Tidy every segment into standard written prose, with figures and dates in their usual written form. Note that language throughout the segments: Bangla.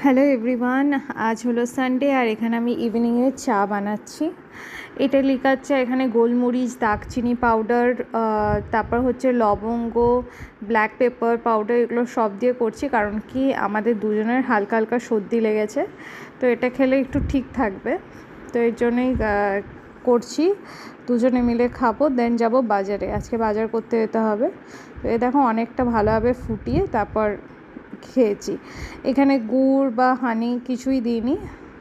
হ্যালো এভরিওয়ান, আজ হলো সানডে আর এখানে আমি ইভিনিংয়ে চা বানাচ্ছি। এটা লিকার চা, এখানে গোলমরিচ, দারচিনি পাউডার, তারপর হচ্ছে লবঙ্গ, ব্ল্যাক পেপার পাউডার, এগুলো সব দিয়ে করছি কারণ কি আমাদের দুজনের হালকা হালকা সর্দি লেগেছে, তো এটা খেলে একটু ঠিক থাকবে। তো এর জন্যই করছি, দুজনে মিলে খাবো, দেন যাব বাজারে। আজকে বাজার করতে যেতে হবে। তো এ দেখো অনেকটা ভালোভাবে ফুটিয়ে তারপর খেয়েছি। এখানে গুড় বা হানি কিছুই দিইনি,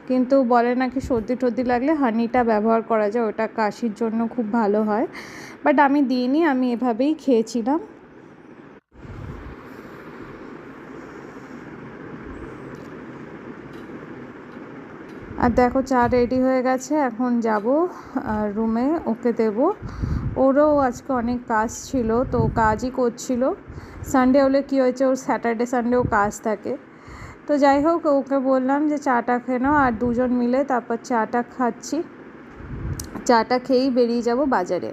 কিন্তু বলে নাকি সর্দি টর্দি লাগলে হানিটা ব্যবহার করা যায়, ওটা কাশির জন্য খুব ভালো হয়, বাট আমি দিইনি, আমি এভাবেই খেয়েছিলাম। আর দেখো চা রেডি হয়ে গেছে, এখন যাব রুমে, ওকে দেব। ওরও আজকে অনেক কাজ ছিল, তো কাজই করছিল। সানডে হলে কী হয়েছে, ওর স্যাটারডে সানডেও কাজ থাকে। তো যাই হোক, ওকে বললাম যে চাটা খেয়ে নাও, আর দুজন মিলে তারপর চাটা খাচ্ছি। চাটা খেয়েই বেরিয়ে যাব বাজারে।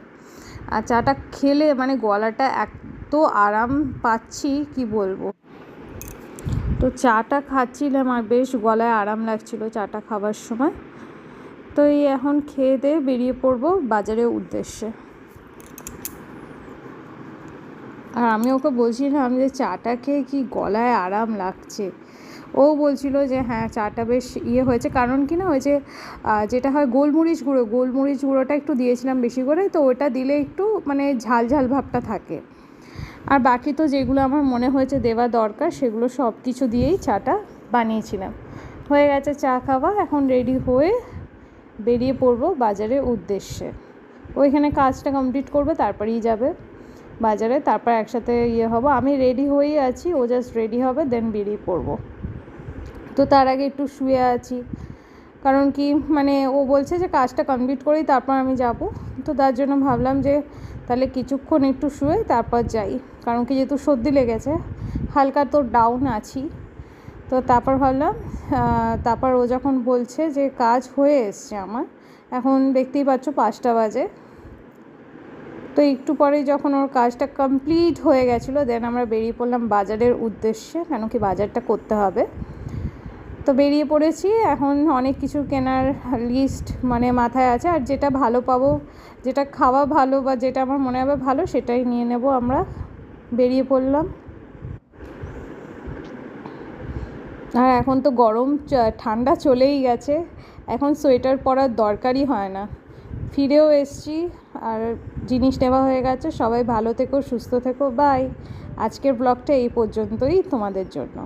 আর চাটা খেলে মানে গলাটা এত আরাম পাচ্ছি কি বলবো। তো চাটা খাচ্ছিলাম আর বেশ গলায় আরাম লাগছিল চাটা খাবার সময়। তো এই এখন খেয়ে দিয়ে বেরিয়ে পড়বো বাজারের উদ্দেশ্যে। আর আমি ওকে বলছিলাম যে চাটা খেয়ে কি গলায় আরাম লাগছে। ও বলছিল যে হ্যাঁ চাটা বেশ হয়েছে, কারণ কি না ওই যে যেটা হয় গোলমরিচ গুঁড়োটা একটু দিয়েছিলাম বেশি করে, তো ওটা দিলে একটু মানে ঝাল ঝাল ভাবটা থাকে। আর বাকি তো যেগুলো আমার মনে হয়েছে দেওয়া দরকার সেগুলো সব কিছু দিয়েই চাটা বানিয়েছিলাম। হয়ে গেছে চা খাওয়া, এখন রেডি হয়ে বেরিয়ে পড়বো বাজারের উদ্দেশ্যে। ওইখানে কাজটা কমপ্লিট করবে, তারপরেই যাবে বাজারে, তারপর একসাথে হবো। আমি রেডি হয়েই আছি, ও জাস্ট রেডি হবে, দেন বেরিয়ে পড়বো। তো তার আগে একটু শুয়ে আছি, কারণ কি মানে ও বলছে যে কাজটা কমপ্লিট করেই তারপর আমি যাব। তো তার জন্য ভাবলাম যে তাহলে কিছুক্ষণ একটু শুয়ে তারপর যাই, কারণ কি যেহেতু সর্দি লেগেছে, হালকা তো ডাউন আছি। তো তারপর ভাবলাম, তারপর ও যখন বলছে যে কাজ হয়ে এসছে আমার, এখন দেখতেই পাচ্ছ 5টা বাজে। তো একটু পরেই যখন ওর কাজটা কমপ্লিট হয়ে গেছিলো, দেন আমরা বেরিয়ে পড়লাম বাজারের উদ্দেশ্যে, কেন কি বাজারটা করতে হবে। তো বেরিয়ে পড়েছি, এখন অনেক কিছু কেনার লিস্ট মানে মাথায় আছে, আর যেটা ভালো পাবো, যেটা খাওয়া ভালো বা যেটা আমার মনে হবে ভালো সেটাই নিয়ে নেব। আমরা বেরিয়ে পড়লাম। আর এখন তো গরম, ঠান্ডা চলেই গেছে, এখন সোয়েটার পরার দরকারই হয় না। ফিরেও এসছি আর জিনিস নেওয়া হয়ে গেছে। সবাই ভালো থেকো, সুস্থ থেকো, বাই। আজকের ব্লগটা এই পর্যন্তই তোমাদের জন্য।